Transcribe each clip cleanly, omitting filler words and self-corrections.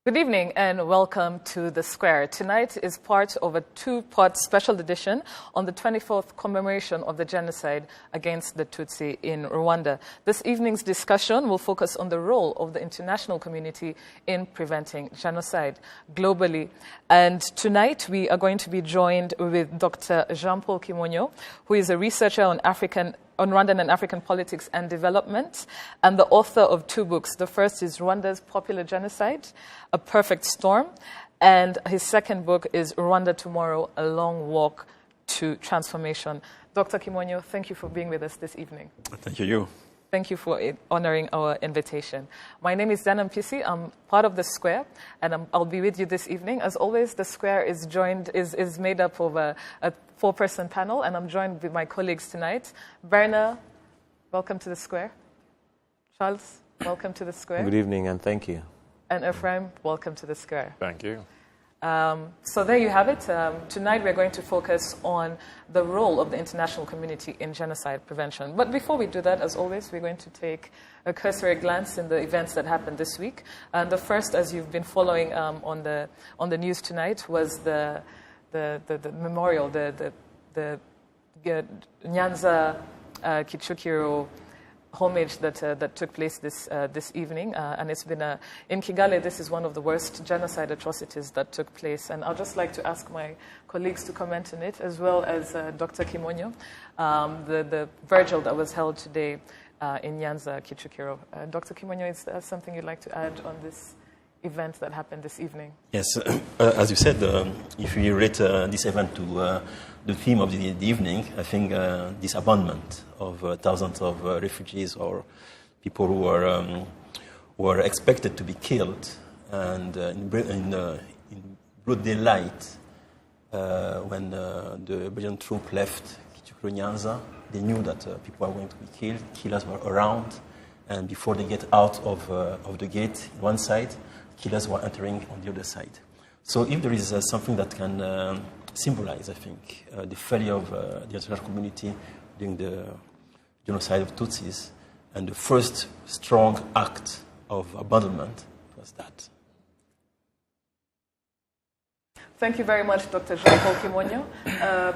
Good evening and welcome to The Square. Tonight is part of a two-part special edition on the 24th commemoration of the genocide against the Tutsi in Rwanda. This evening's discussion will focus on the role of the international community in preventing genocide globally. And tonight we are going to be joined with Dr. Jean-Paul Kimonyo, who is a researcher on Rwandan and African politics and development, and the author of two books. The first is Rwanda's Popular Genocide, A Perfect Storm, and his second book is Rwanda Tomorrow, A Long Walk to Transformation. Dr. Kimonyo, thank you for being with us this evening. Thank you. Thank you for honoring our invitation. My name is Danam Pisi. I'm part of The Square, and I'll be with you this evening. As always, The Square is made up of a four-person panel, and I'm joined with my colleagues tonight. Berna, welcome to The Square. Charles, welcome to The Square. Good evening, and thank you. And Ephraim, welcome to The Square. Thank you. So there you have it. Tonight we're going to focus on the role of the international community in genocide prevention. But before we do that, as always, we're going to take a cursory glance in the events that happened this week. And the first, as you've been following on the news tonight, was the memorial, the Nyanza Kichukiro homage that took place this evening, and it's been in Kigali. This is one of the worst genocide atrocities that took place, and I'd just like to ask my colleagues to comment on it, as well as Dr. Kimonyo, the vigil that was held today in Nyanza Kichukiro. Dr. Kimonyo, is there something you'd like to add on this event that happened this evening? Yes, as you said, if we relate this event to the theme of the evening, I think this abandonment of thousands of refugees or people who were expected to be killed, and in broad daylight, when the Belgian troop left Kichukuro Nyanza, they knew that people were going to be killed, killers were around, and before they get out of the gate on one side, killers were entering on the other side. So if there is something that can symbolize, I think, the failure of the international community during the genocide of Tutsis, and the first strong act of abandonment was that. Thank you very much, Dr. Jean-Paul Kimonyo.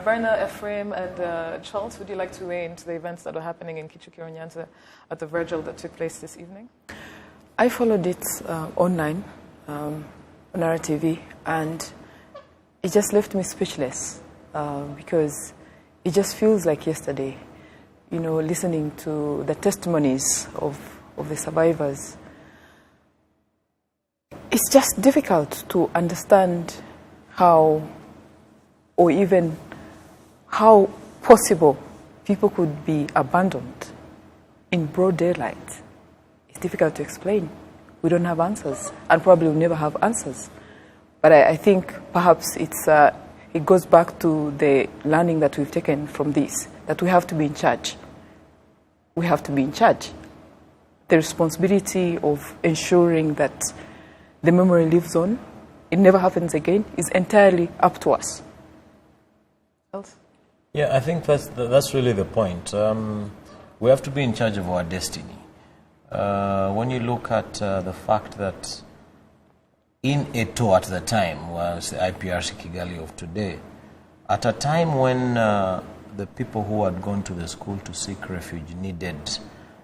Berna, Ephraim, and Charles, would you like to weigh into the events that are happening in Kichukiro Nyanza at the vigil that took place this evening? I followed it online on RTV, and it just left me speechless because it just feels like yesterday, listening to the testimonies of the survivors. It's just difficult to understand how, or even how possible people could be abandoned in broad daylight. It's difficult to explain. We don't have answers, and probably we'll never have answers. But I think perhaps it goes back to the learning that we've taken from this, that we have to be in charge. We have to be in charge. The responsibility of ensuring that the memory lives on, it never happens again, is entirely up to us. Else? Yeah, I think that's really the point. We have to be in charge of our destiny. When you look at the fact that in Eto at the time was the IPRC Kigali of today, at a time when the people who had gone to the school to seek refuge needed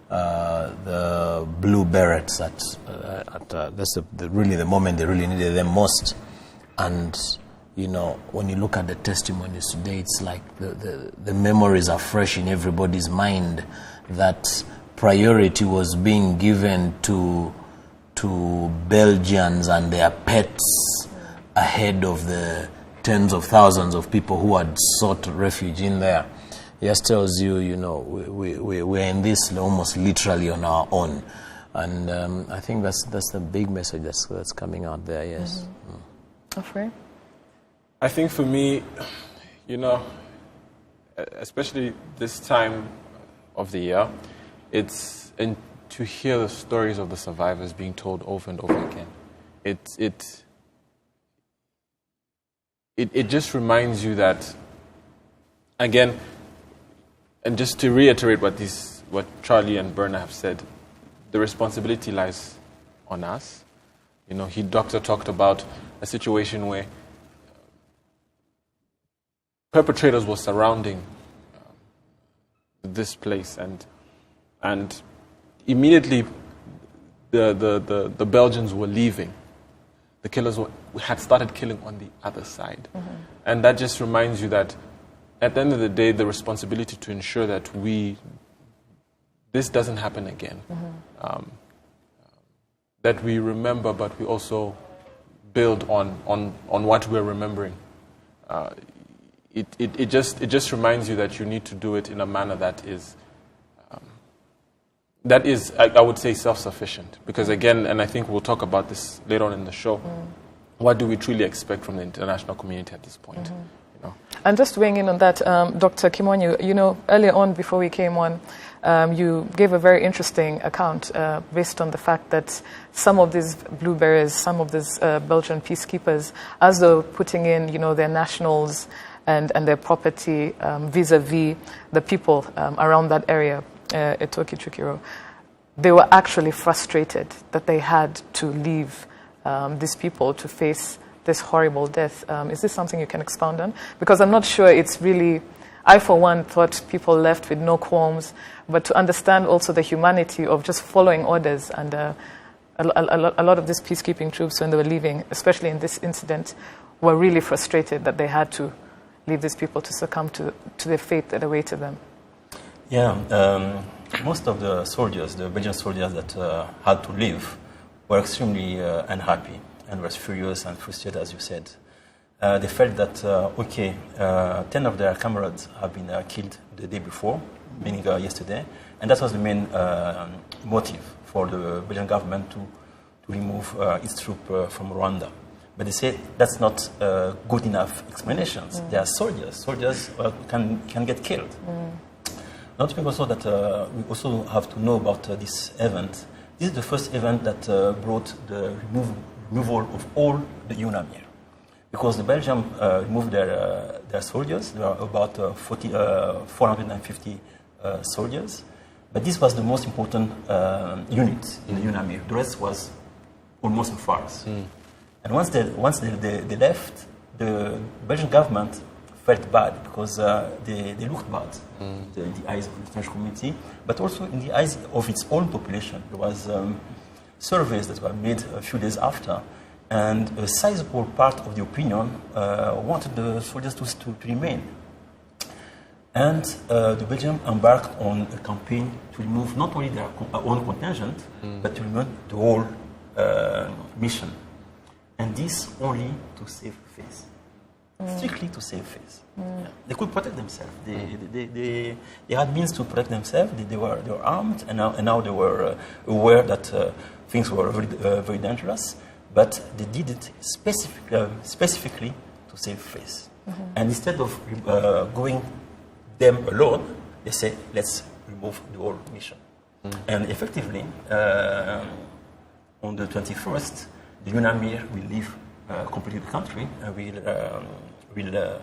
the blue berets that's really the moment they really needed them most. And when you look at the testimonies today, it's like the memories are fresh in everybody's mind that priority was being given to Belgians and their pets ahead of the tens of thousands of people who had sought refuge in there. It just tells you, we're in this almost literally on our own. And I think that's the big message that's coming out there, yes. Afraid? I think for me, especially this time of the year, and to hear the stories of the survivors being told over and over again. It just reminds you that, again, and just to reiterate what Charlie and Berna have said, the responsibility lies on us. Doctor talked about a situation where perpetrators were surrounding this place, and immediately the Belgians were leaving. The killers had started killing on the other side. And that just reminds you that at the end of the day, the responsibility to ensure that this doesn't happen again. That we remember, but we also build on what we're remembering. It just reminds you that you need to do it in a manner that is, I would say, self-sufficient. Because again, and I think we'll talk about this later on in the show, what do we truly expect from the international community at this point? And just weighing in on that, Dr. Kimonyo, earlier on before we came on, you gave a very interesting account based on the fact that some of these blue berets, some of these Belgian peacekeepers, as though putting in, their nationals and their property vis-a-vis the people around that area, Etoki Chukiro, they were actually frustrated that they had to leave these people to face this horrible death. Is this something you can expound on? Because I'm not sure it's really, I for one thought people left with no qualms, but to understand also the humanity of just following orders, and a lot of these peacekeeping troops, when they were leaving, especially in this incident, were really frustrated that they had to leave these people to succumb to the fate that awaited them. Yeah, most of the soldiers, the Belgian soldiers that had to leave, were extremely unhappy and was furious and frustrated, as you said. They felt that, 10 of their comrades have been killed the day before, meaning yesterday, and that was the main motive for the Belgian government to remove its troops from Rwanda. But they say that's not good enough explanations. They are soldiers. Soldiers can get killed. Not to think also that we also have to know about this event. This is the first event that brought the removal of all the UNAMIR. Because the Belgians removed their soldiers. There are about 450 soldiers. But this was the most important unit in the UNAMIR. The rest was almost in farce. And once they left, the Belgian government felt bad because they looked bad in the eyes of the international community, but also in the eyes of its own population. There was surveys that were made a few days after, and a sizable part of the opinion wanted the soldiers to remain. And the Belgians embarked on a campaign to remove not only their own contingent, but to remove the whole mission. And this only to save face. Strictly to save face. Yeah. They could protect themselves. They had means to protect themselves. They were armed, and now they were aware that things were very dangerous. But they did it specifically to save face. And instead of going them alone, they said, let's remove the whole mission. And effectively, on the 21st, the UNAMIR will leave completely the country. Will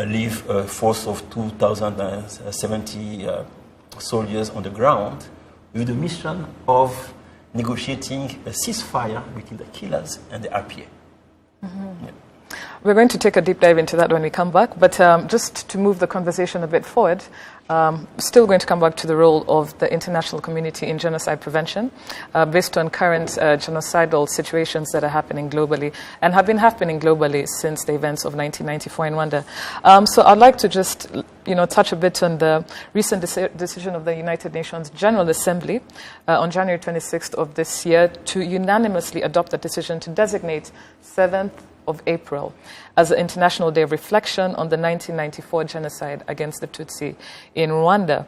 leave a force of 2,070 soldiers on the ground with the mission of negotiating a ceasefire between the killers and the RPA. Yeah. We're going to take a deep dive into that when we come back, but just to move the conversation a bit forward, still going to come back to the role of the international community in genocide prevention based on current genocidal situations that are happening globally and have been happening globally since the events of 1994 in Rwanda. So I'd like to just touch a bit on the recent decision of the United Nations General Assembly on January 26th of this year to unanimously adopt a decision to designate 7th of April as the International Day of Reflection on the 1994 genocide against the Tutsi in Rwanda.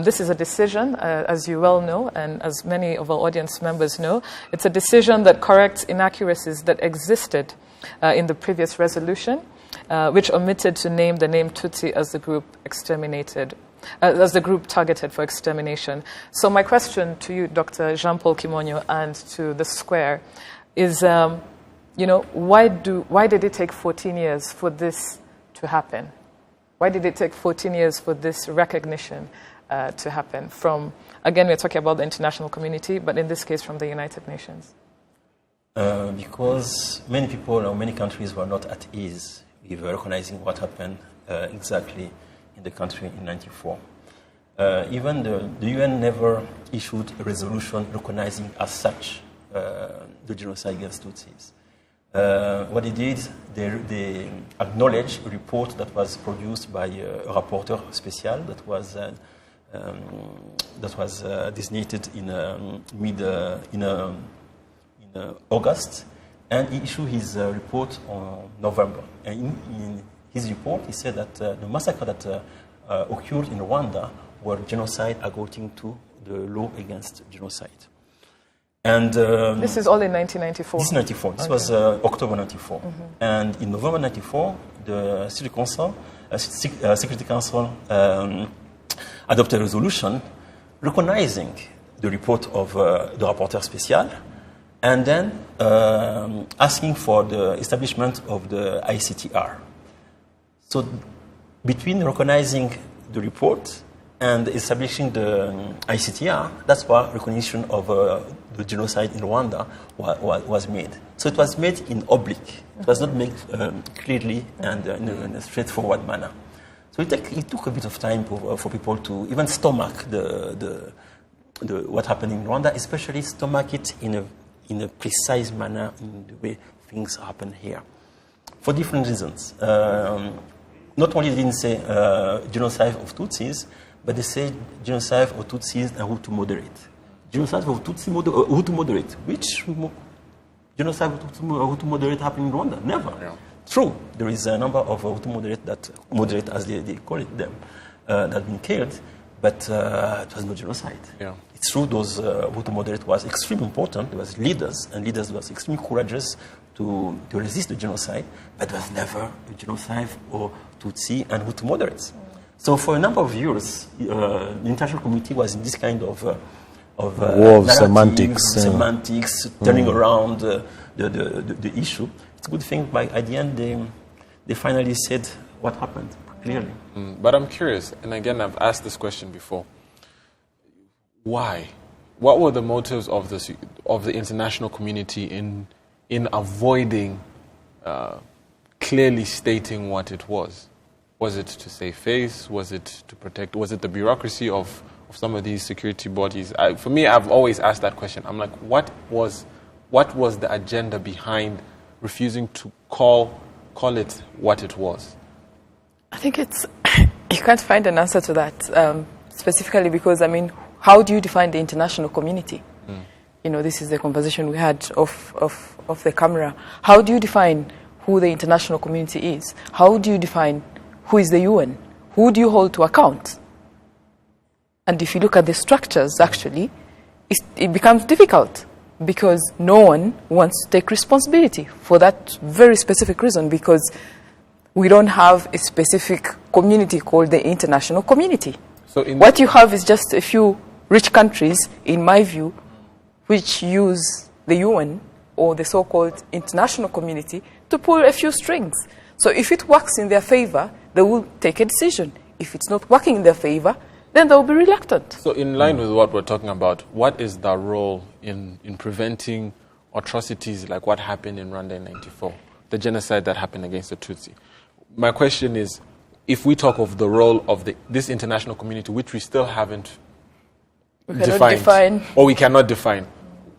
This is a decision, as you well know, and as many of our audience members know, it's a decision that corrects inaccuracies that existed in the previous resolution, which omitted to name the name Tutsi as the group exterminated, as the group targeted for extermination. So my question to you, Dr. Jean-Paul Kimonyo, and to the Square is, why did it take 14 years for this to happen? Why did it take 14 years for this recognition to happen from, again, we're talking about the international community, but in this case from the United Nations? Because many people or many countries were not at ease with recognizing what happened exactly in the country in 1994. Even the UN never issued a resolution recognizing as such the genocide against Tutsis. What they did, they acknowledged a report that was produced by a rapporteur spécial that was designated in August, and he issued his report on November. And in his report, he said that the massacre that occurred in Rwanda were genocide according to the law against genocide. And this is all in 1994. This is 94. This was October 94. And in November 94, the Security Council adopted a resolution recognizing the report of the rapporteur spécial, and then asking for the establishment of the ICTR. So between recognizing the report and establishing the ICTR, that's why recognition of the genocide in Rwanda was made. So it was made in oblique. It was not made clearly and in a straightforward manner. So it took a bit of time for people to even stomach what happened in Rwanda, especially stomach it in a precise manner in the way things happen here, for different reasons. Not only they didn't say genocide of Tutsis, but they say genocide of Tutsis and Hutu moderate. Genocide of Hutu moderate. Which genocide of Hutu moderate happened in Rwanda? Never. Yeah. True, there is a number of Hutu moderate as they call it them, that have been killed, but it was no genocide. Yeah. It's true those Hutu moderate was extremely important. There was leaders, and leaders was extremely courageous to resist the genocide, but there was never a genocide for Tutsi and Hutu moderates. So for a number of years, the international community was in this kind of war of semantics, turning around the issue. It's a good thing, but at the end, they finally said what happened, clearly. But I'm curious, and again, I've asked this question before. Why? What were the motives of the international community in avoiding clearly stating what it was? Was it to save face? Was it to protect? Was it the bureaucracy of some of these security bodies? For me, I've always asked that question. I'm like, what was the agenda behind refusing to call it what it was? I think you can't find an answer to that specifically because, I mean, how do you define the international community? You know, this is the conversation we had off the camera. How do you define who the international community is? How do you define who is the UN? Who do you hold to account? And if you look at the structures, actually, it becomes difficult because no one wants to take responsibility for that very specific reason, because we don't have a specific community called the international community. So what you have is just a few rich countries, in my view, which use the UN or the so-called international community to pull a few strings. So if it works in their favor, they will take a decision. If it's not working in their favor, then they will be reluctant. So in line with what we're talking about, what is the role in preventing atrocities like what happened in Rwanda in 94, the genocide that happened against the Tutsi? My question is, if we talk of the role of this international community, which we still haven't defined, or we cannot define,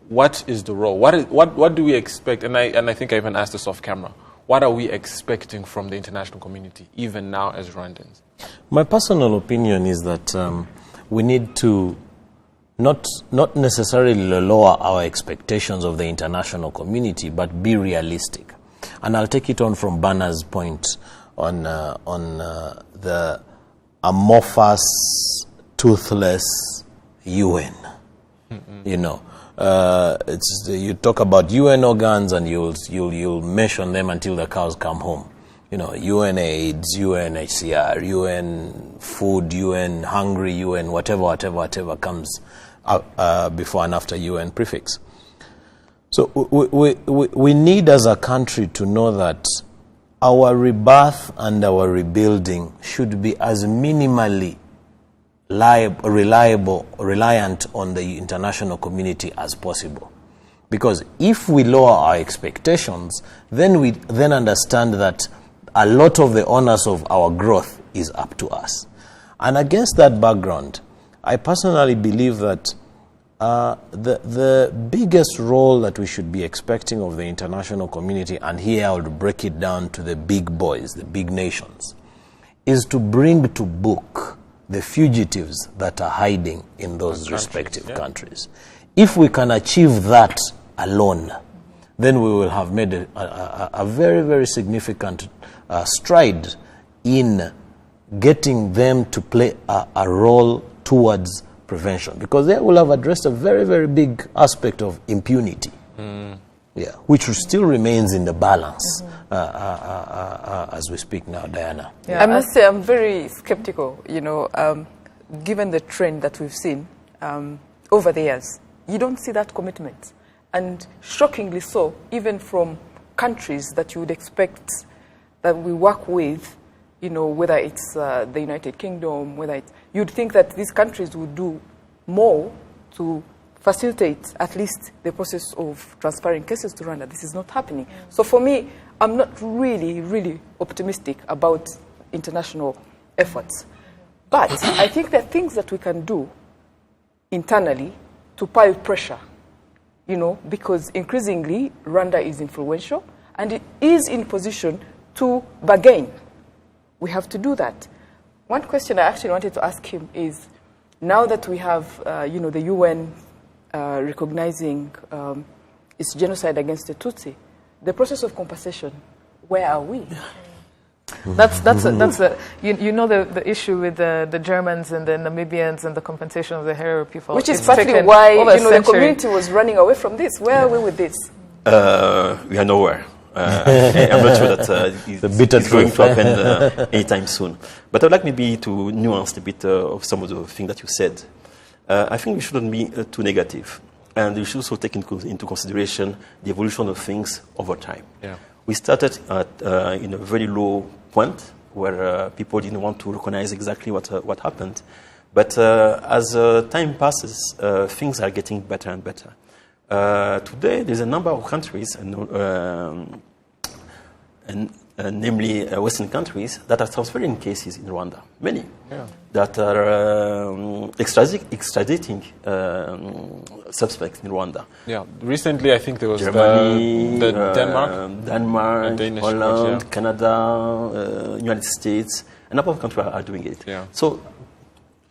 what is the role? What do we expect? And I think I even asked this off camera. What are we expecting from the international community, even now as Rwandans? My personal opinion is that we need to not necessarily lower our expectations of the international community, but be realistic. And I'll take it on from Banner's point on the amorphous, toothless UN. You know, you talk about UN organs and you'll mention them until the cows come home. You know, UN AIDS, UNHCR, UN Food, UN Hungry, UN whatever comes before and after UN prefix. So we need as a country to know that our rebirth and our rebuilding should be as minimally reliant on the international community as possible. Because if we lower our expectations, then we then understand that a lot of the onus of our growth is up to us. And against that background, I personally believe that the biggest role that we should be expecting of the international community, and here I would break it down to the big boys, the big nations, is to bring to book the fugitives that are hiding in those respective countries. If we can achieve that alone, then we will have made a very, very significant stride in getting them to play a role towards prevention, because they will have addressed a very, very big aspect of impunity, which still remains in the balance as we speak now, Diana. Yeah, I must say I'm very skeptical, given the trend that we've seen over the years. You don't see that commitment. And shockingly so, even from countries that you would expect that we work with, whether it's the United Kingdom, you'd think that these countries would do more to facilitate at least the process of transferring cases to Rwanda. This is not happening. So for me, I'm not really, really optimistic about international efforts. But I think there are things that we can do internally to pile pressure, because increasingly Rwanda is influential and it is in position to bargain. We have to do that. One question I actually wanted to ask him is, now that we have, the UN recognizing its genocide against the Tutsi, the process of compensation, where are we? That's the issue with the Germans and the Namibians and the compensation of the Herero people. Which is partly why the community was running away from this. Where are we with this? We are nowhere. I'm not sure that it's going to happen anytime soon. But I'd like maybe to nuance a bit of some of the things that you said. I think we shouldn't be too negative. And we should also take into consideration the evolution of things over time. Yeah. We started in a very low point where people didn't want to recognize exactly what happened. But as time passes, things are getting better and better. Today, there's a number of countries, namely Western countries, that are transferring cases in Rwanda. Many that are extraditing suspects in Rwanda. Yeah, recently I think there was Germany, the Denmark, Holland, Canada, United States. A number of countries are doing it. Yeah. So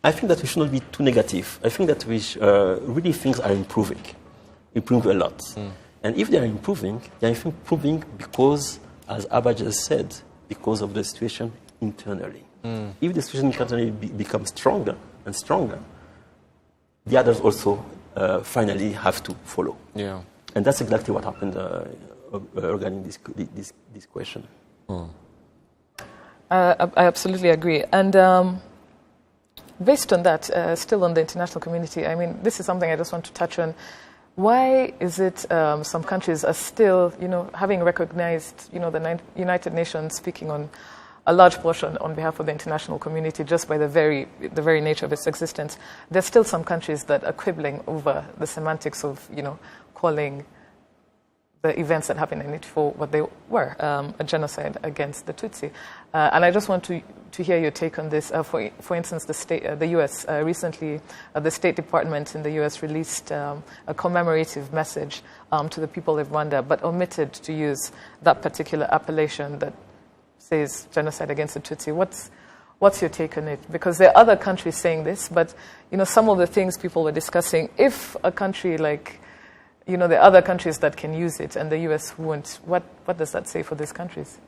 I think that we should not be too negative. I think that really things are improving a lot. And if they are improving, because, as Abba just said, because of the situation internally. If the situation internally becomes stronger and stronger, the others also finally have to follow. Yeah. And that's exactly what happened regarding this question. I absolutely agree. And based on that, still on the international community, I mean, this is something I just want to touch on. Why is it some countries are still, having recognized, the United Nations speaking on a large portion on behalf of the international community just by the very nature of its existence, there's still some countries that are quibbling over the semantics of, calling the events that happened in it for what they were, a genocide against the Tutsi. And I just want to hear your take on this. For instance, the U.S. Recently, the State Department in the U.S. released a commemorative message to the people of Rwanda, but omitted to use that particular appellation that says genocide against the Tutsi. What's your take on it? Because there are other countries saying this, but some of the things people were discussing, if a country like there are other countries that can use it and the US won't, what does that say for these countries?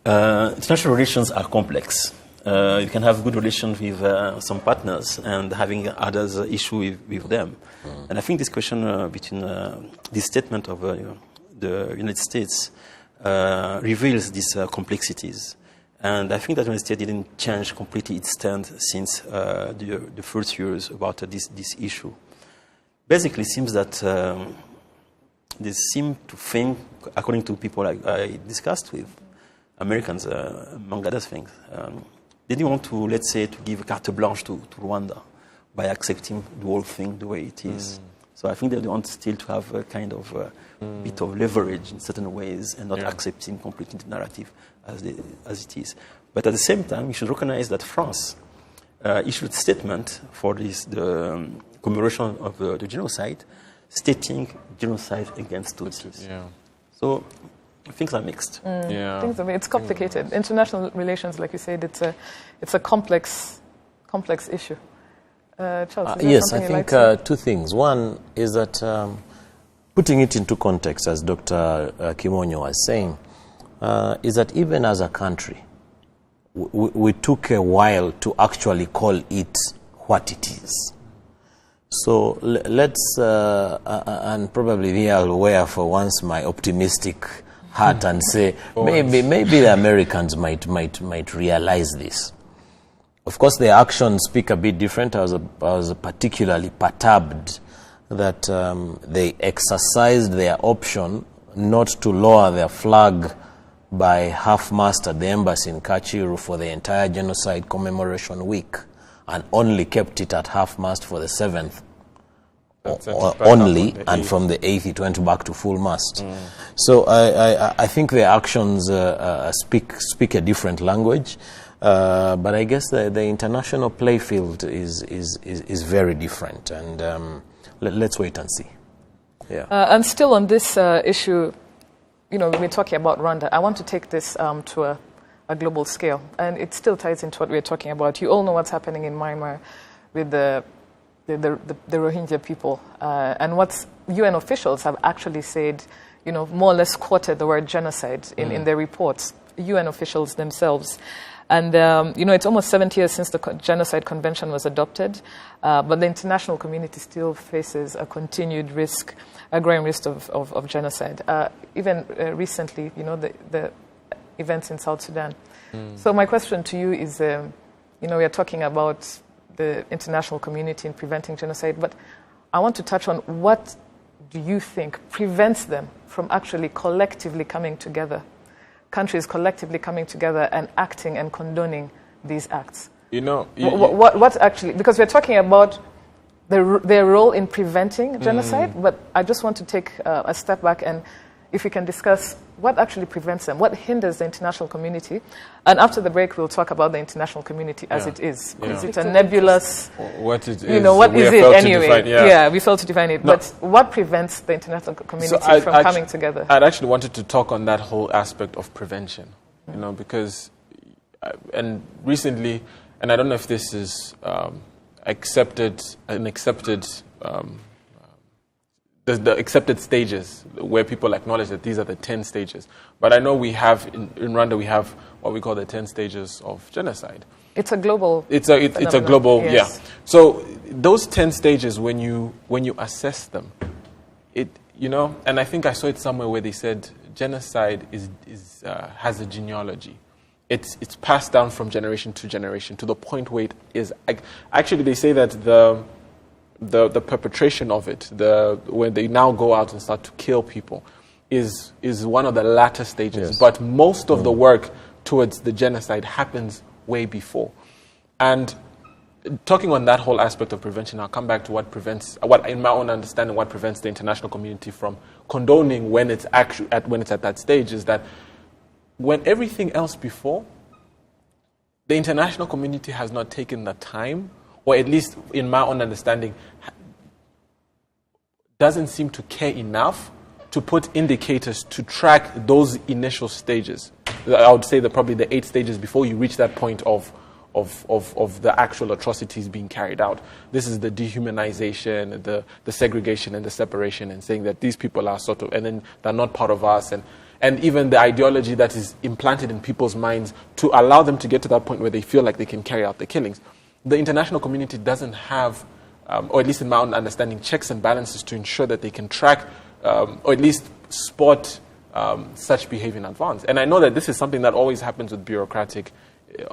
International relations are complex. You can have good relations with some partners and having others issue with them. And I think this question between this statement of the United States reveals these complexities. And I think that the United States didn't change completely its stand since the first years about this issue. Basically, it seems that they seem to think, according to people I discussed with, Americans, among other things, they didn't want to, let's say, to give carte blanche to Rwanda by accepting the whole thing the way it is. So I think they want still to have a kind of bit of leverage in certain ways and not accepting completely the narrative as it is. But at the same time, you should recognize that France issued a statement for the commemoration of the genocide, stating genocide against Tutsis. Yeah. So things are mixed. It's complicated. International relations, like you said, it's a complex issue. Charles, yes, I think two things. One is that putting it into context, as Dr. Kimonyo was saying, is that even as a country, we took a while to actually call it what it is. So let's, and probably here I'll wear for once my optimistic hat and say, maybe the Americans might realize this. Of course, their actions speak a bit different. I was particularly perturbed that they exercised their option not to lower their flag by half-mast at the embassy in Kachiru for the entire genocide commemoration week, and only kept it at half-mast for the 7th only, and from the 8th it went back to full-mast. So I think their actions speak a different language. But I guess the international playfield is very different, and let's wait and see. Yeah. And still on this issue, we're talking about Rwanda. I want to take this to a global scale, and it still ties into what we're talking about. You all know what's happening in Myanmar with the Rohingya people, and what UN officials have actually said, more or less quoted the word genocide in their reports, UN officials themselves. And, it's almost 70 years since the Genocide Convention was adopted, but the international community still faces a continued risk, a growing risk of genocide. Even recently, the events in South Sudan. So my question to you is, we are talking about the international community in preventing genocide, but I want to touch on what do you think prevents them from actually collectively coming together? Countries collectively coming together and acting and condoning these acts. What actually, because we're talking about their role in preventing genocide, but I just want to take a step back, and if we can discuss what actually prevents them, what hinders the international community, and after the break we'll talk about the international community as it is. Is it a nebulous, what it is, what is it anyway? Define, we failed to define it, but what prevents the international community from coming together? I'd actually wanted to talk on that whole aspect of prevention, because, and recently, and I don't know if this is the accepted stages where people acknowledge that these are the 10 stages. But I know we have, in Rwanda, we have what we call the 10 stages of genocide. It's a global It's a global, yes. So those 10 stages, when you assess them, and I think I saw it somewhere where they said genocide has a genealogy. It's passed down from generation to generation to the point where it is. Actually, they say that the perpetration of it, when they now go out and start to kill people, is one of the latter stages. Yes. But most of the work towards the genocide happens way before. And talking on that whole aspect of prevention, I'll come back to what in my own understanding, what prevents the international community from condoning when it's at that stage, is that when everything else before, the international community has not taken the time, or at least in my own understanding, doesn't seem to care enough to put indicators to track those initial stages. I would say that probably the 8 stages before you reach that point of the actual atrocities being carried out. This is the dehumanization, the segregation and the separation, and saying that these people are sort of, and then they're not part of us, and even the ideology that is implanted in people's minds to allow them to get to that point where they feel like they can carry out the killings. The international community doesn't have, or at least in my own understanding, checks and balances to ensure that they can track, or at least spot such behavior in advance. And I know that this is something that always happens with bureaucratic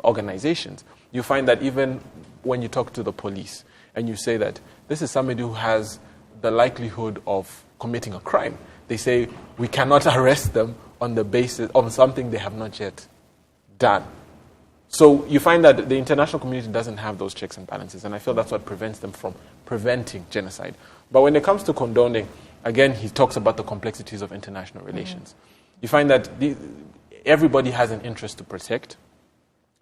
organizations. You find that even when you talk to the police and you say that this is somebody who has the likelihood of committing a crime, they say we cannot arrest them on the basis of something they have not yet done. So you find that the international community doesn't have those checks and balances, and I feel that's what prevents them from preventing genocide. But when it comes to condoning, again, he talks about the complexities of international relations. You find that everybody has an interest to protect,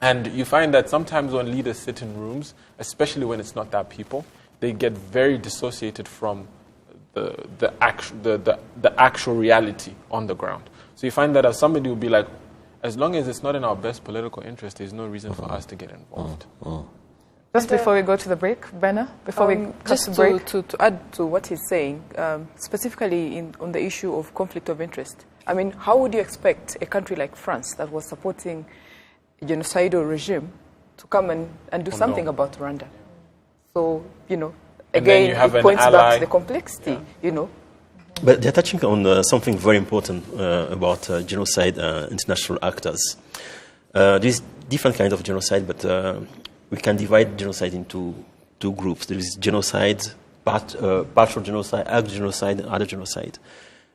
and you find that sometimes when leaders sit in rooms, especially when it's not their people, they get very dissociated from the actual reality on the ground. So you find that as somebody will be like, as long as it's not in our best political interest, there's no reason for us to get involved. Just before we go to the break, Benna, before we just cut to break. to add to what he's saying, specifically on the issue of conflict of interest. I mean, how would you expect a country like France that was supporting a genocidal regime to come and do something about Rwanda? So, again, it points back to the complexity, But they're touching on something very important about genocide international actors. There's different kinds of genocide, but we can divide genocide into two groups. There is genocide, partial genocide, act genocide, and other genocide.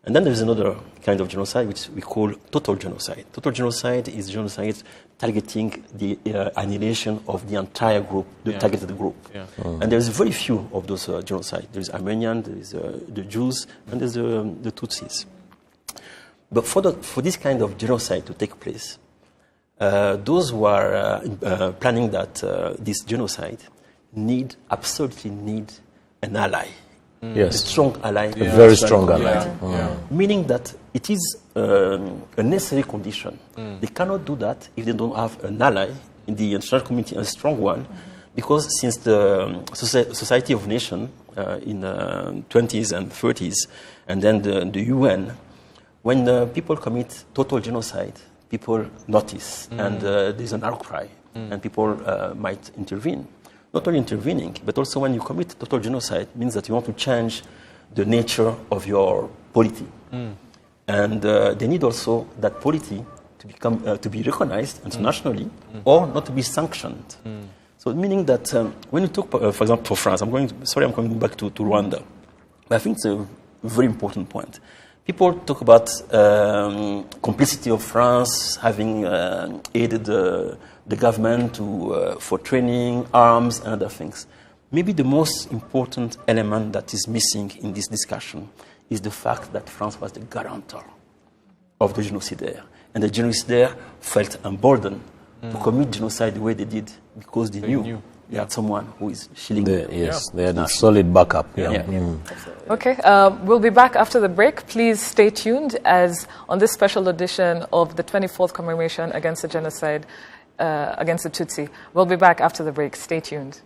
And then there's another kind of genocide, which we call total genocide. Total genocide is genocide targeting the annihilation of the entire group, the targeted group. And there's very few of those genocides. There's Armenian, there's the Jews, and there's the Tutsis. But for this kind of genocide to take place, those who are planning this genocide absolutely need an ally. Yes. A strong ally. A very strong ally. Meaning that it is a necessary condition. They cannot do that if they don't have an ally in the international community, a strong one, because since the Society of Nations in the 20s and 30s, and then the UN, when people commit total genocide, people notice, and there's an outcry, and people might intervene. Not only intervening, but also when you commit total genocide, means that you want to change the nature of your polity. And they need also that polity to be recognized internationally or not to be sanctioned. So meaning that when you talk, for example, for France, I'm coming back to Rwanda. But I think it's a very important point. People talk about complicity of France having aided the government for training, arms, and other things. Maybe the most important element that is missing in this discussion is the fact that France was the guarantor of the genocidaire. And the genocidaire felt emboldened to commit genocide the way they did because they knew they had someone who is shielding them. Yes, they had a solid backup. Okay, we'll be back after the break. Please stay tuned as on this special edition of the 24th commemoration against the genocide against the Tutsi. We'll be back after the break. Stay tuned.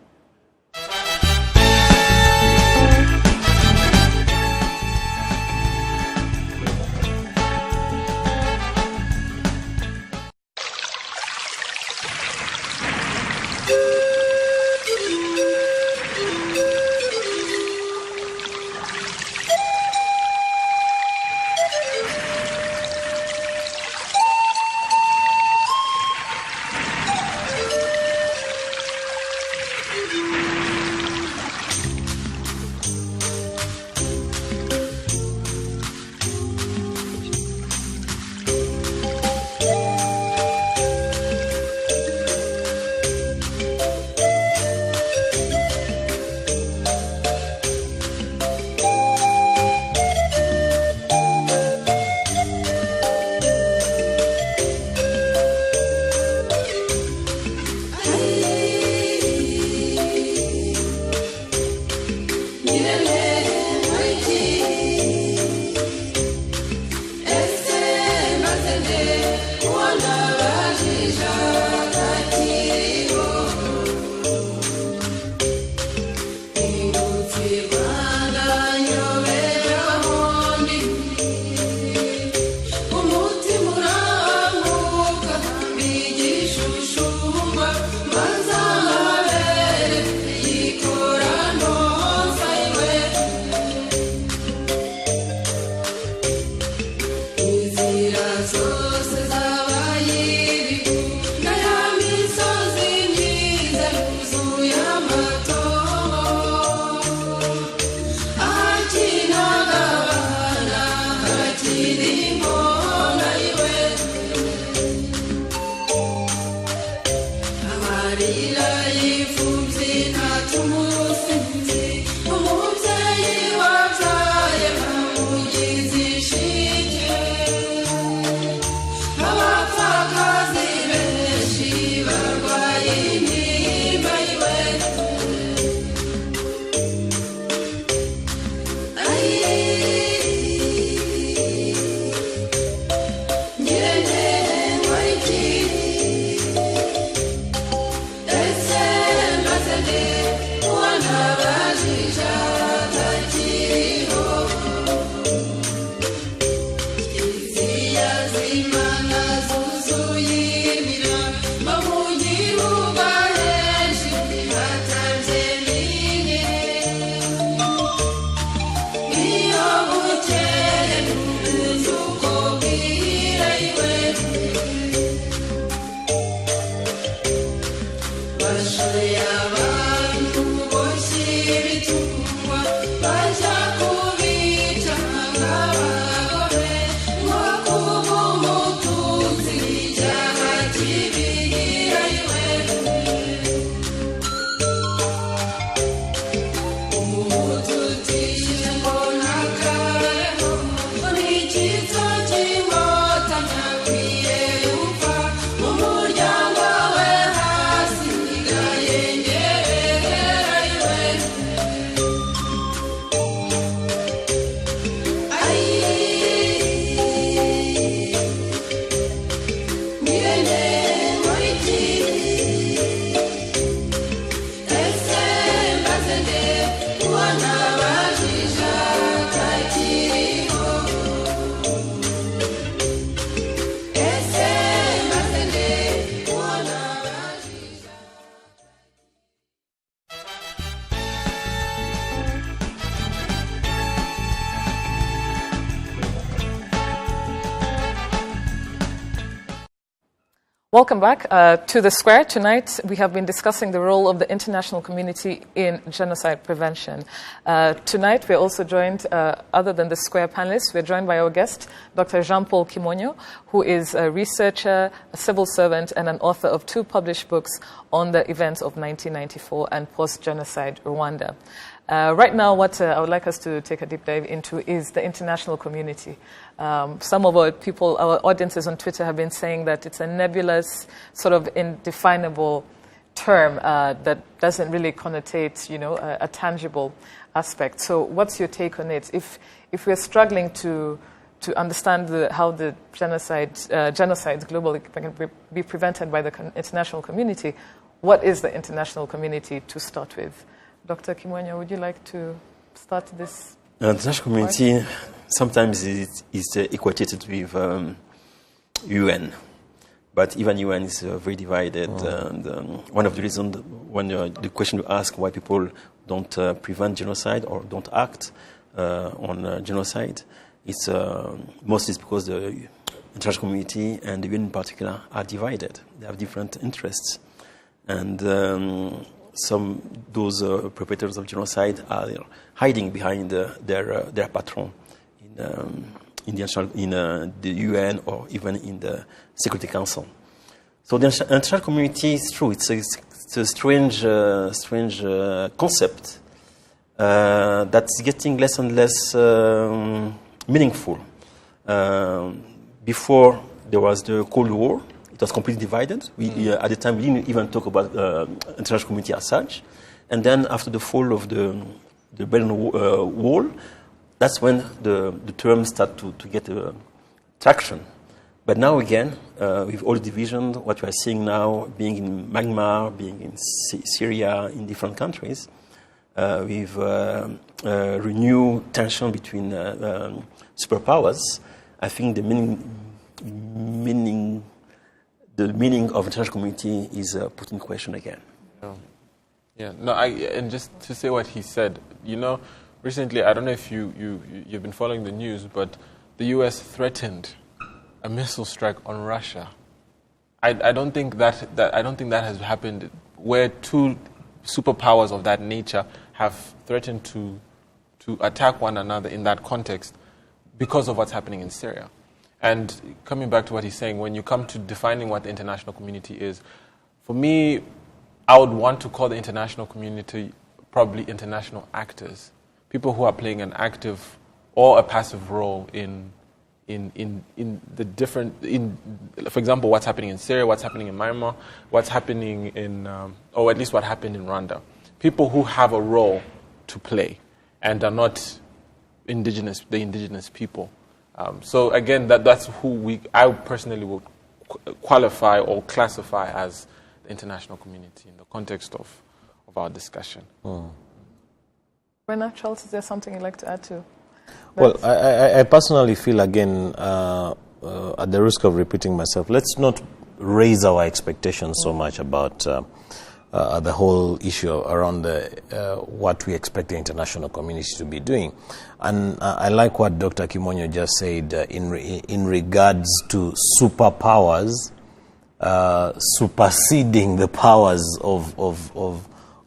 Welcome back to The Square. Tonight, we have been discussing the role of the international community in genocide prevention. Tonight, we're also joined, other than the Square panelists, we're joined by our guest, Dr. Jean-Paul Kimonyo, who is a researcher, a civil servant, and an author of 2 published books on the events of 1994 and post-genocide Rwanda. Right now, what I would like us to take a deep dive into is the international community. Some of our people, our audiences on Twitter have been saying that it's a nebulous, sort of indefinable term that doesn't really connotate, a tangible aspect. So what's your take on it? If we're struggling to understand how the genocides globally can be prevented by the international community, what is the international community to start with? Dr. Kimonyo, would you like to start this? The international community sometimes is equated with UN, but even UN is very divided. And one of the reasons, when the question you ask why people don't prevent genocide or don't act on genocide, it's mostly because the international community and the UN in particular are divided. They have different interests, and those perpetrators of genocide are hiding behind their patron in the UN or even in the Security Council. So the international community is true. It's a strange concept that's getting less and less meaningful. Before there was the Cold War. It was completely divided. At the time, we didn't even talk about international community as such. And then after the fall of the Berlin Wall, that's when the term started to get traction. But now again, with all the division, what we are seeing now, being in Myanmar, being in Syria, in different countries, with renewed tension between superpowers, I think the meaning of international community is put in question again. Yeah. No. And just to say what he said, recently, I don't know if you've been following the news, but the U.S. threatened a missile strike on Russia. I don't think that has happened where 2 superpowers of that nature have threatened to attack one another in that context because of what's happening in Syria. And coming back to what he's saying, when you come to defining what the international community is, for me, I would want to call the international community probably international actors, people who are playing an active or a passive role in the different, for example, what's happening in Syria, what's happening in Myanmar, what's happening in, or at least what happened in Rwanda. People who have a role to play and are not the indigenous people. So again, that's who I personally would qualify or classify as the international community in the context of our discussion. Bernard, Charles, is there something you'd like to add to? Well, I personally feel, again, at the risk of repeating myself, let's not raise our expectations so much about the whole issue around what we expect the international community to be doing. And I like what Dr. Kimonyo just said in regards to superpowers superseding the powers of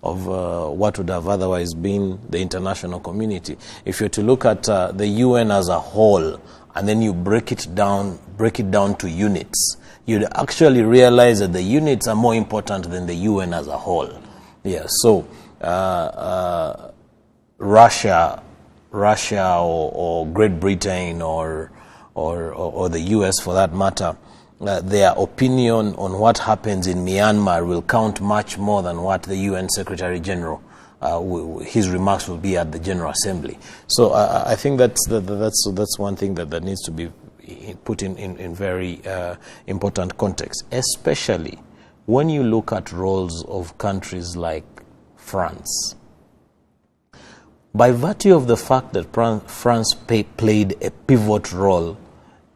what would have otherwise been the international community. If you're to look at the UN as a whole, and then you break it down to units, you'd actually realize that the units are more important than the UN as a whole. Yeah, so Russia or Great Britain or the US for that matter, their opinion on what happens in Myanmar will count much more than what the UN Secretary General, his remarks will be at the General Assembly. So I think that's one thing that needs to be put in very important context, especially when you look at roles of countries like France. By virtue of the fact that France played a pivot role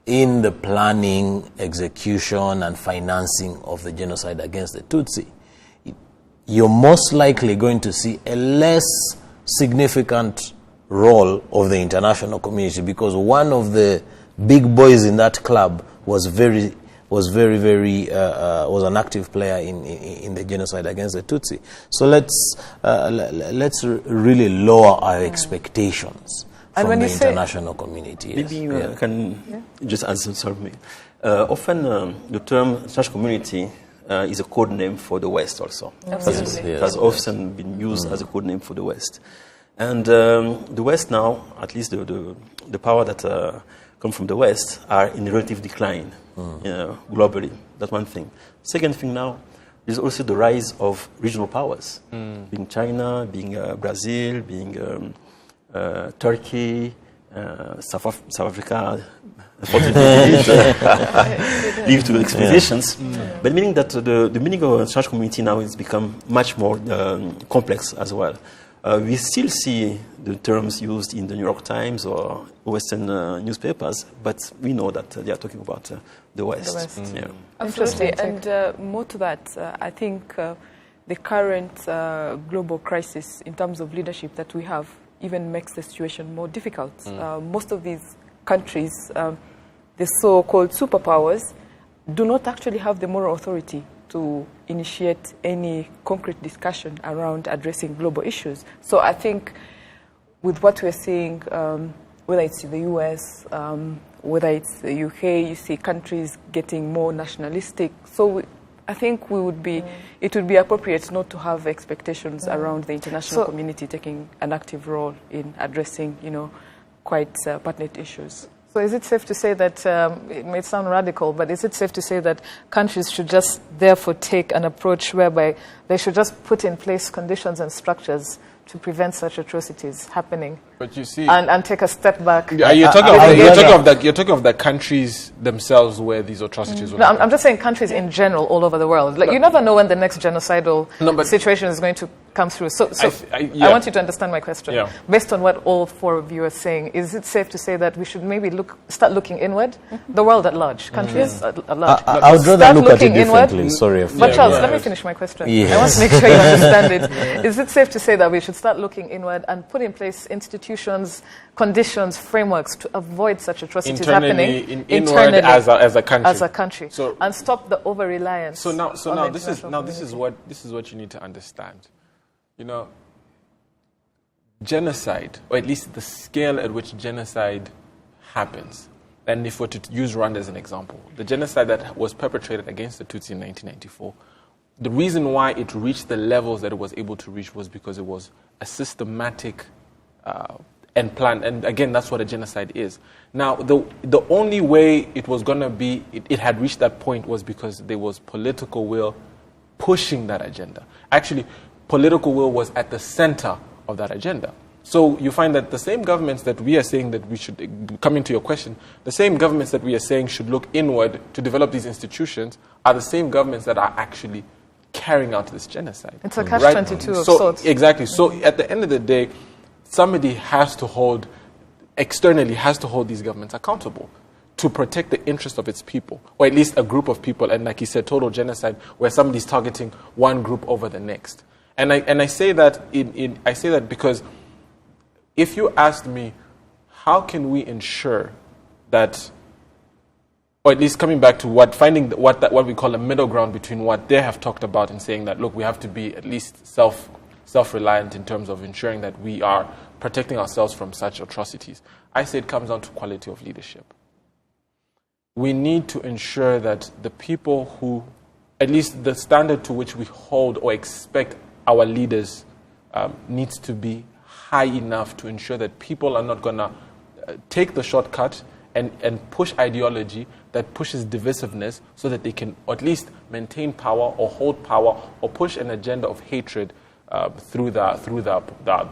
in the planning, execution, and financing of the genocide against the Tutsi, you're most likely going to see a less significant role of the international community, because one of the big boys in that club was very was was an active player in the genocide against the Tutsi. So let's really lower our expectations from the international community. Yes. Maybe I can just answer. Sorry. Often the term international community is a code name for the West also. Absolutely. It has often been used as a code name for the West. And the West now, at least the power that come from the West, are in relative decline globally. That's one thing. Second thing now, there's also the rise of regional powers, being China, being Brazil, being Turkey, South Africa, unfortunately, leave to expeditions. But meaning that the meaning of international community now has become much more complex as well. We still see the terms used in the New York Times or Western newspapers, but we know that they are talking about the West. The West. Absolutely. And more to that, I think the current global crisis in terms of leadership that we have even makes the situation more difficult. Most of these countries, the so-called superpowers, do not actually have the moral authority to initiate any concrete discussion around addressing global issues. So I think with what we're seeing, whether it's in the US, whether it's the UK, you see countries getting more nationalistic. So I think it would be appropriate not to have expectations around the international community taking an active role in addressing, quite pertinent issues. So is it safe to say that, it may sound radical, but is it safe to say that countries should just therefore take an approach whereby they should just put in place conditions and structures to prevent such atrocities happening? But you see, and take a step back. You're talking of the countries themselves where these atrocities will happen. I'm just saying countries in general all over the world. Like, you never know when the next genocidal situation is going to come through. So I want you to understand my question. Yeah. Based on what all four of you are saying, is it safe to say that we should maybe start looking inward? The world at large, countries at large. I would rather look at it differently. Inward. Sorry. But Charles, let me finish my question. I want to make sure you understand it. Is it safe to say that we should start looking inward and put in place institutions, conditions, frameworks to avoid such atrocities happening internally as a country? As a country. And stop the over-reliance. So now this is what you need to understand. Genocide, or at least the scale at which genocide happens, and if we're to use Rwanda as an example, the genocide that was perpetrated against the Tutsi in 1994, the reason why it reached the levels that it was able to reach was because it was a systematic and planned, and again, that's what a genocide is. Now, the only way it was going to be, it had reached that point was because there was political will pushing that agenda. Actually, political will was at the center of that agenda. So you find that the same governments that we are saying that we should, coming to your question, the same governments that we are saying should look inward to develop these institutions are the same governments that are actually carrying out this genocide. It's a catch-22 of sorts. Exactly. So at the end of the day, somebody externally has to hold these governments accountable to protect the interest of its people, or at least a group of people, and like you said, total genocide, where somebody's targeting one group over the next. And I say that I say that because if you asked me, how can we ensure that, or at least coming back to what we call a middle ground between what they have talked about and saying that, look, we have to be at least self-reliant in terms of ensuring that we are protecting ourselves from such atrocities. I say it comes down to quality of leadership. We need to ensure that the people who, at least the standard to which we hold or expect our leaders needs to be high enough to ensure that people are not going to take the shortcut and push ideology that pushes divisiveness so that they can at least maintain power or hold power or push an agenda of hatred through the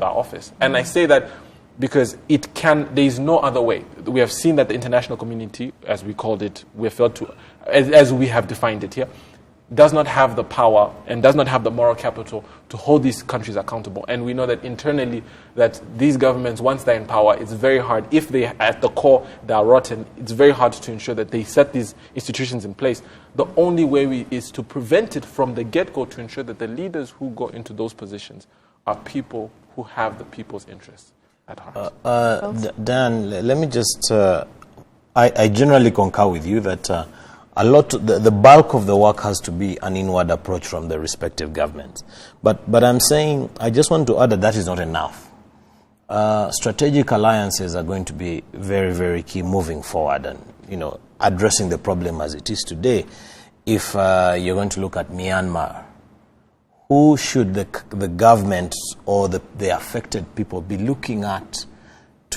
office. And I say that because there is no other way. We have seen that the international community, as we called it, as we have defined it here, does not have the power and does not have the moral capital to hold these countries accountable. And we know that internally that these governments, once they're in power, it's very hard. If they at the core they are rotten, it's very hard to ensure that they set these institutions in place. The only way is to prevent it from the get-go, to ensure that the leaders who go into those positions are people who have the people's interests at heart. Dan, let me just... I generally concur with you that the bulk of the work has to be an inward approach from the respective governments. But I'm saying, I just want to add that is not enough. Strategic alliances are going to be very, very key moving forward and, addressing the problem as it is today. If you're going to look at Myanmar, who should the government or the affected people be looking at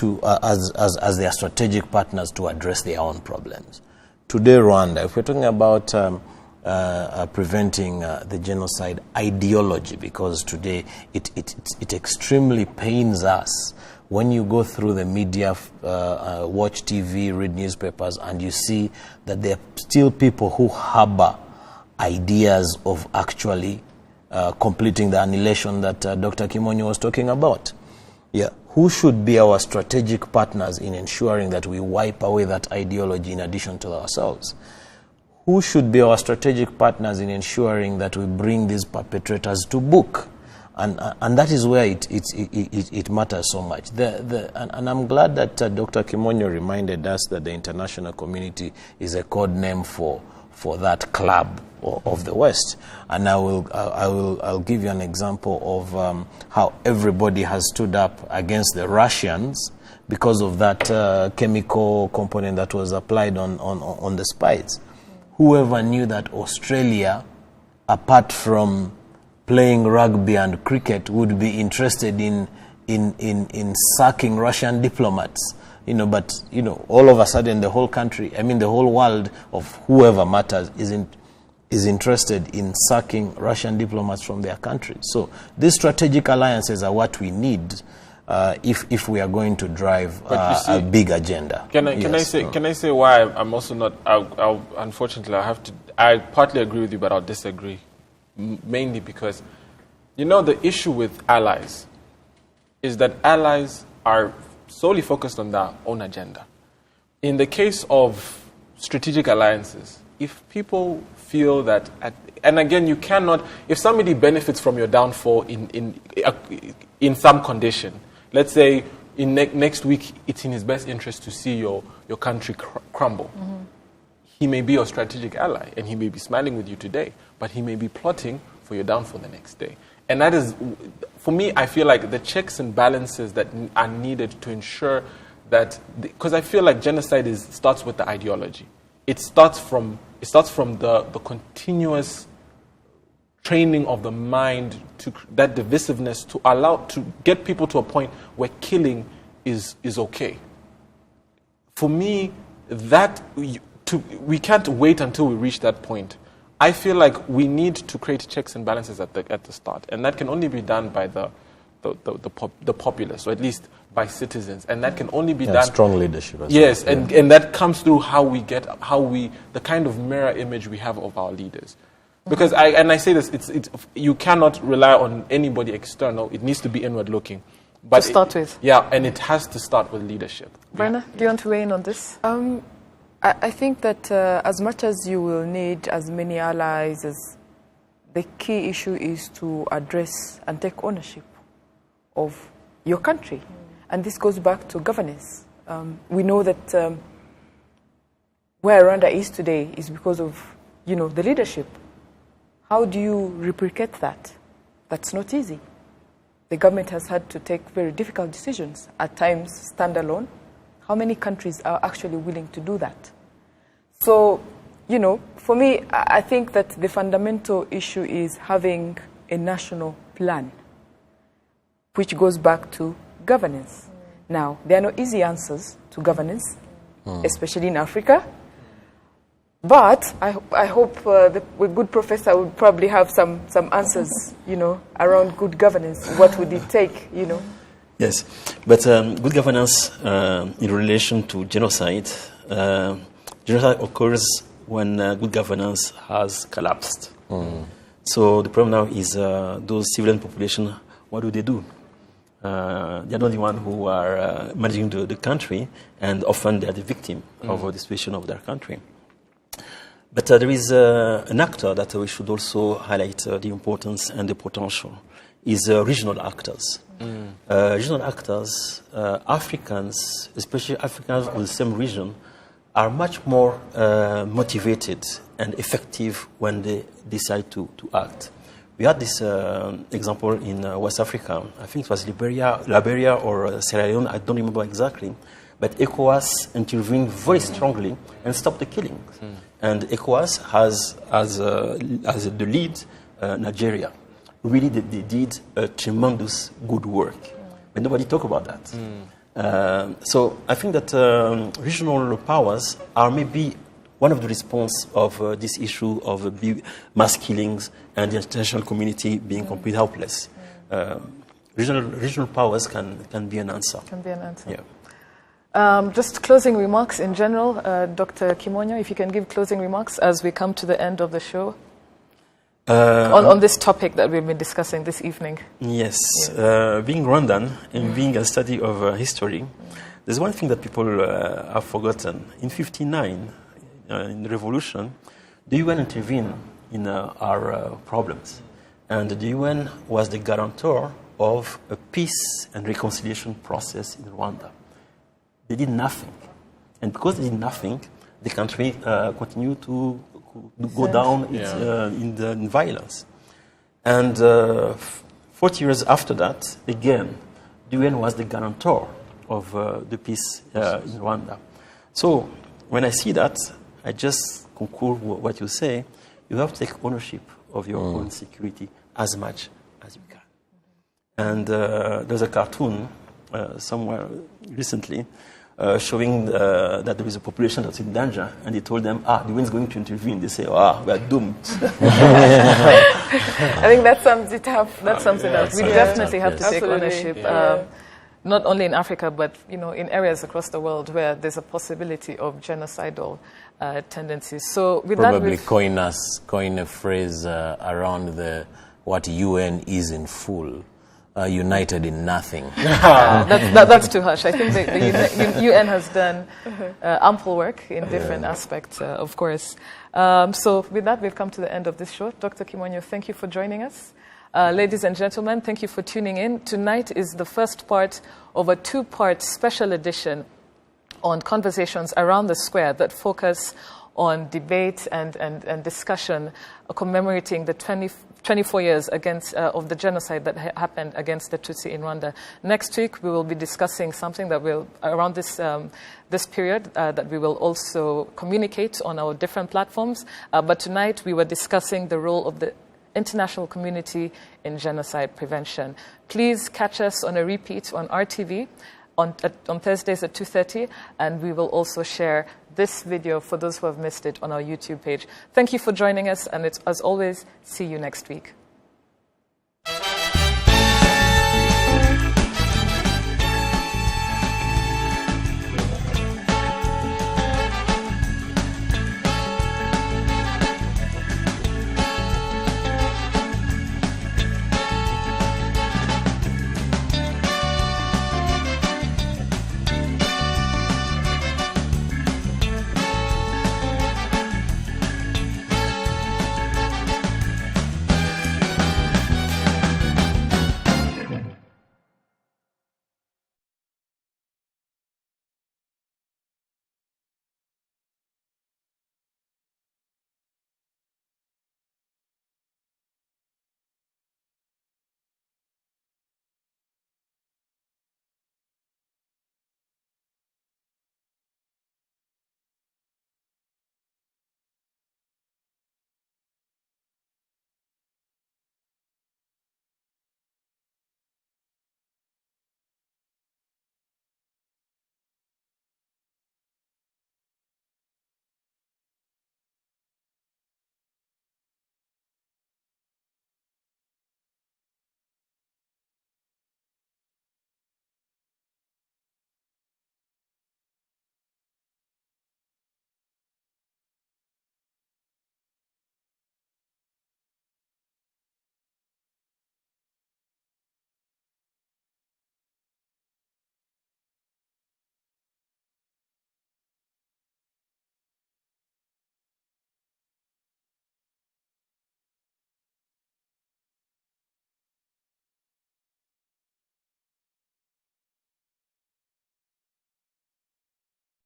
as their strategic partners to address their own problems? Today, Rwanda, if we're talking about preventing the genocide ideology, because today it extremely pains us when you go through the media, watch TV, read newspapers, and you see that there are still people who harbor ideas of actually completing the annihilation that Dr. Kimonyo was talking about. Yeah, who should be our strategic partners in ensuring that we wipe away that ideology in addition to ourselves? Who should be our strategic partners in ensuring that we bring these perpetrators to book? And that is where it matters so much. And I'm glad that Dr. Kimonyo reminded us that the international community is a code name for that club of the West. And I'll give you an example of how everybody has stood up against the Russians because of that chemical component that was applied on the spies. Whoever knew that Australia, apart from playing rugby and cricket, would be interested in sacking Russian diplomats? But all of a sudden the whole country, the whole world of whoever matters is interested in sacking Russian diplomats from their country. So these strategic alliances are what we need if we are going to drive a big agenda. Can I say why I'm also not? Unfortunately, I partly agree with you, but I'll disagree. Mainly because, the issue with allies is that allies are solely focused on their own agenda. In the case of strategic alliances, if people feel that, and again, you cannot, if somebody benefits from your downfall in some condition, let's say next week it's in his best interest to see your country crumble. Mm-hmm. He may be your strategic ally, and he may be smiling with you today, but he may be plotting for your downfall the next day. And that is, for me, I feel like the checks and balances that are needed to ensure that, because I feel like genocide starts with the ideology. It starts from the continuous training of the mind to that divisiveness to get people to a point where killing is okay. For me, we can't wait until we reach that point. I feel like we need to create checks and balances at the start, and that can only be done by the populace, or at least by citizens, and that can only be done strong leadership. Yes, and that comes through the kind of mirror image we have of our leaders. Because I say this, you cannot rely on anybody external. It needs to be inward looking. But to start with. Yeah, and it has to start with leadership. Brenna, do you want to weigh in on this? I think that as much as you will need as many allies, the key issue is to address and take ownership of your country. And this goes back to governance. We know that where Rwanda is today is because of, the leadership. How do you replicate that? That's not easy. The government has had to take very difficult decisions, at times stand alone. How many countries are actually willing to do that? So, for me, I think that the fundamental issue is having a national plan, which goes back to governance. Now, there are no easy answers to governance, especially in Africa. But I hope the good professor would probably have some answers, around good governance. What would it take, Yes, but good governance in relation to genocide, genocide occurs when good governance has collapsed. So the problem now is those civilian population, what do? They are not the ones who are managing the country, and often they are the victim of the situation of their country. But there is an actor that we should also highlight the importance and the potential, is regional actors. Regional actors, Africans, especially Africans of the same region, are much more motivated and effective when they decide to act. We had this example in West Africa. I think it was Liberia or Sierra Leone. I don't remember exactly. But ECOWAS intervened very strongly and stopped the killings. And ECOWAS has, as the lead, Nigeria. Really, they did a tremendous good work. But nobody talk about that. So I think that regional powers are maybe one of the response of this issue of mass killings and the international community being completely helpless. Regional powers can be an answer. Can be an answer. Yeah. Just closing remarks in general. Dr. Kimonyo, if you can give closing remarks as we come to the end of the show on this topic that we've been discussing this evening. Yes. Being Rwandan and being a study of history, there's one thing that people have forgotten. In 1959, in the revolution, the UN intervened in our problems. And the UN was the guarantor of a peace and reconciliation process in Rwanda. They did nothing. And because they did nothing, the country continued to go down in violence. And 40 years after that, again, the UN was the guarantor of the peace in Rwanda. So when I see that, I just concur with what you say. You have to take ownership of your own security as much as you can. And there's a cartoon somewhere recently showing that there is a population that's in danger, and they told them, the UN is going to intervene. They say, we are doomed. I think that sums it up. That sums it up. We definitely have to take ownership. Not only in Africa, but in areas across the world where there's a possibility of genocidal tendencies. So with probably that, coin a phrase around what UN is in full. United in nothing. That's too harsh. I think the UN has done ample work in different aspects, of course. So with that, we've come to the end of this show. Dr. Kimonyo, thank you for joining us. Ladies and gentlemen, thank you for tuning in. Tonight is the first part of a two-part special edition on conversations around the square that focus on debate and discussion commemorating the 24 years of the genocide that happened against the Tutsi in Rwanda. Next week, we will be discussing something that will, around this period, that we will also communicate on our different platforms. But tonight, we were discussing the role of the international community in genocide prevention. Please catch us on a repeat on RTV on Thursdays at 2:30, and we will also share this video for those who have missed it on our YouTube page. Thank you for joining us, and as always, see you next week.